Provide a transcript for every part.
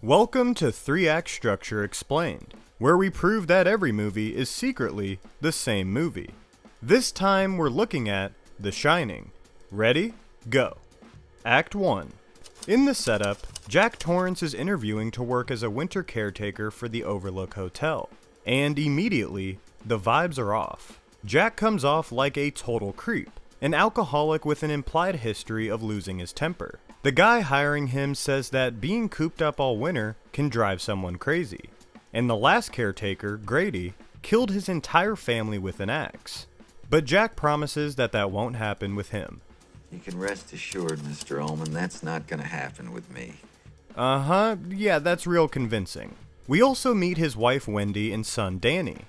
Welcome to 3-Act Structure Explained, where we prove that every movie is secretly the same movie. This time we're looking at The Shining. Ready? Go. Act 1. In the setup, Jack Torrance is interviewing to work as a winter caretaker for the Overlook Hotel, and immediately, the vibes are off. Jack comes off like a total creep, an alcoholic with an implied history of losing his temper. The guy hiring him says that being cooped up all winter can drive someone crazy, and the last caretaker, Grady, killed his entire family with an axe. But Jack promises that that won't happen with him. You can rest assured, Mr. Ullman, that's not gonna happen with me. Yeah, that's real convincing. We also meet his wife Wendy and son Danny.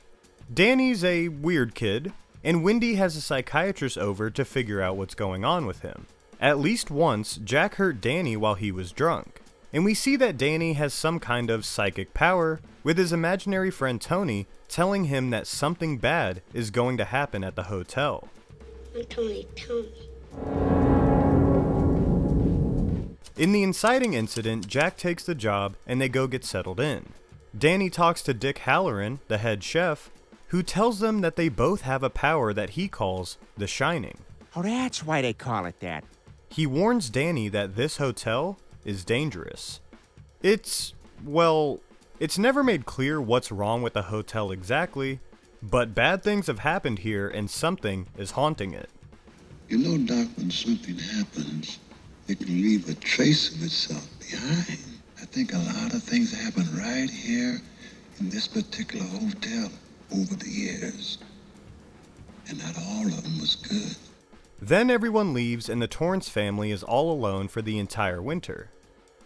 Danny's a weird kid, and Wendy has a psychiatrist over to figure out what's going on with him. At least once, Jack hurt Danny while he was drunk, and we see that Danny has some kind of psychic power, with his imaginary friend Tony telling him that something bad is going to happen at the hotel. Tony. In the inciting incident, Jack takes the job and they go get settled in. Danny talks to Dick Halloran, the head chef, who tells them that they both have a power that he calls the Shining. Oh, that's why they call it that. He warns Danny that this hotel is dangerous. It's never made clear what's wrong with the hotel exactly, but bad things have happened here and something is haunting it. You know, Doc, when something happens, it can leave a trace of itself behind. I think a lot of things happen right here in this particular hotel over the years, and not all of them was good. Then everyone leaves and the Torrance family is all alone for the entire winter.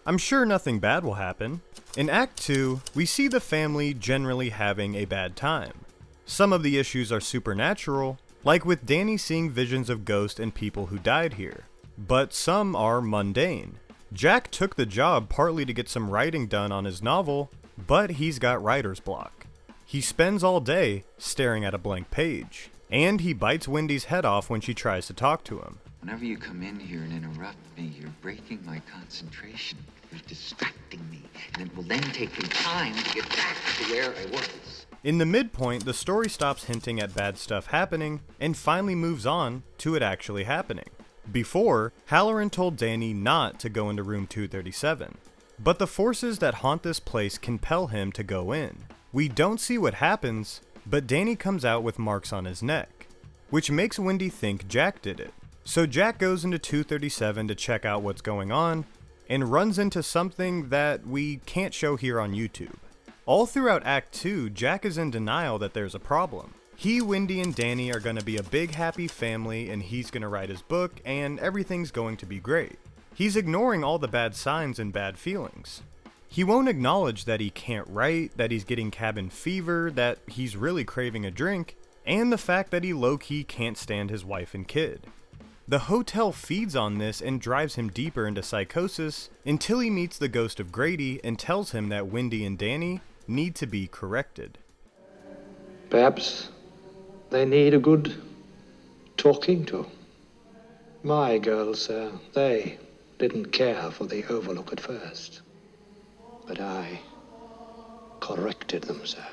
I'm sure nothing bad will happen. In Act 2, we see the family generally having a bad time. Some of the issues are supernatural, like with Danny seeing visions of ghosts and people who died here. But some are mundane. Jack took the job partly to get some writing done on his novel, but he's got writer's block. He spends all day staring at a blank page. And he bites Wendy's head off when she tries to talk to him. Whenever you come in here and interrupt me, you're breaking my concentration. You're distracting me, and it will then take me time to get back to where I was. In the midpoint, the story stops hinting at bad stuff happening and finally moves on to it actually happening. Before, Halloran told Danny not to go into room 237, but the forces that haunt this place compel him to go in. We don't see what happens, but Danny comes out with marks on his neck, which makes Wendy think Jack did it. So Jack goes into 237 to check out what's going on, and runs into something that we can't show here on YouTube. All throughout Act 2, Jack is in denial that there's a problem. He, Wendy, and Danny are going to be a big happy family, and he's going to write his book, and everything's going to be great. He's ignoring all the bad signs and bad feelings. He won't acknowledge that he can't write, that he's getting cabin fever, that he's really craving a drink, and the fact that he low-key can't stand his wife and kid. The hotel feeds on this and drives him deeper into psychosis until he meets the ghost of Grady and tells him that Wendy and Danny need to be corrected. Perhaps they need a good talking to. My girls, they didn't care for the Overlook at first. But I corrected them, sir.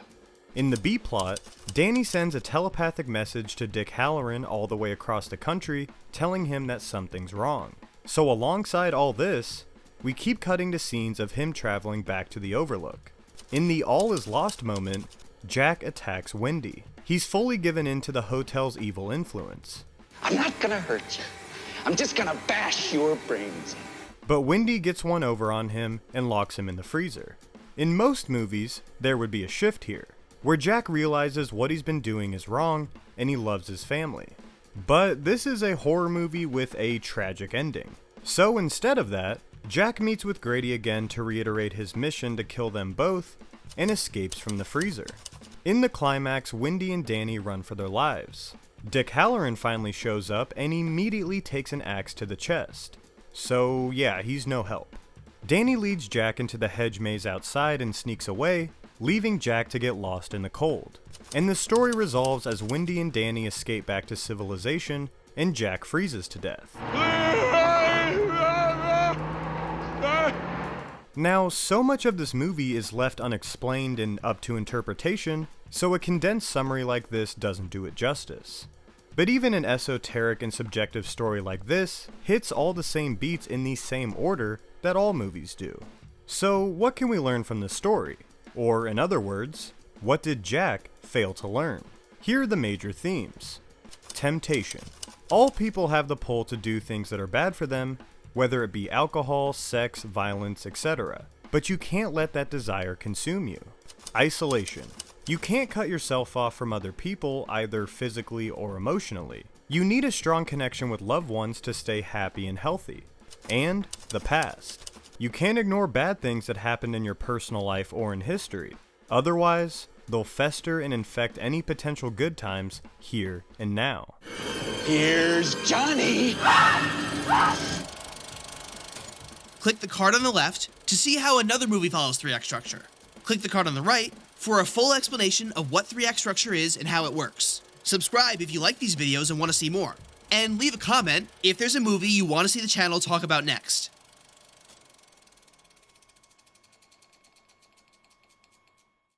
In the B-plot, Danny sends a telepathic message to Dick Halloran all the way across the country, telling him that something's wrong. So alongside all this, we keep cutting to scenes of him traveling back to the Overlook. In the all is lost moment, Jack attacks Wendy. He's fully given in to the hotel's evil influence. I'm not gonna hurt you. I'm just gonna bash your brains in. But Wendy gets one over on him and locks him in the freezer. In most movies, there would be a shift here, where Jack realizes what he's been doing is wrong and he loves his family. But this is a horror movie with a tragic ending. So instead of that, Jack meets with Grady again to reiterate his mission to kill them both and escapes from the freezer. In the climax, Wendy and Danny run for their lives. Dick Halloran finally shows up and immediately takes an axe to the chest. So yeah, he's no help. Danny leads Jack into the hedge maze outside and sneaks away, leaving Jack to get lost in the cold. And the story resolves as Wendy and Danny escape back to civilization and Jack freezes to death. Now, so much of this movie is left unexplained and up to interpretation, so a condensed summary like this doesn't do it justice. But even an esoteric and subjective story like this hits all the same beats in the same order that all movies do. So what can we learn from this story? Or in other words, what did Jack fail to learn? Here are the major themes. Temptation. All people have the pull to do things that are bad for them, whether it be alcohol, sex, violence, etc. But you can't let that desire consume you. Isolation. You can't cut yourself off from other people, either physically or emotionally. You need a strong connection with loved ones to stay happy and healthy. And the past. You can't ignore bad things that happened in your personal life or in history. Otherwise, they'll fester and infect any potential good times here and now. Here's Johnny! Click the card on the left to see how another movie follows 3-act structure. Click the card on the right for a full explanation of what 3-act structure is and how it works. Subscribe if you like these videos and want to see more. And leave a comment if there's a movie you want to see the channel talk about next.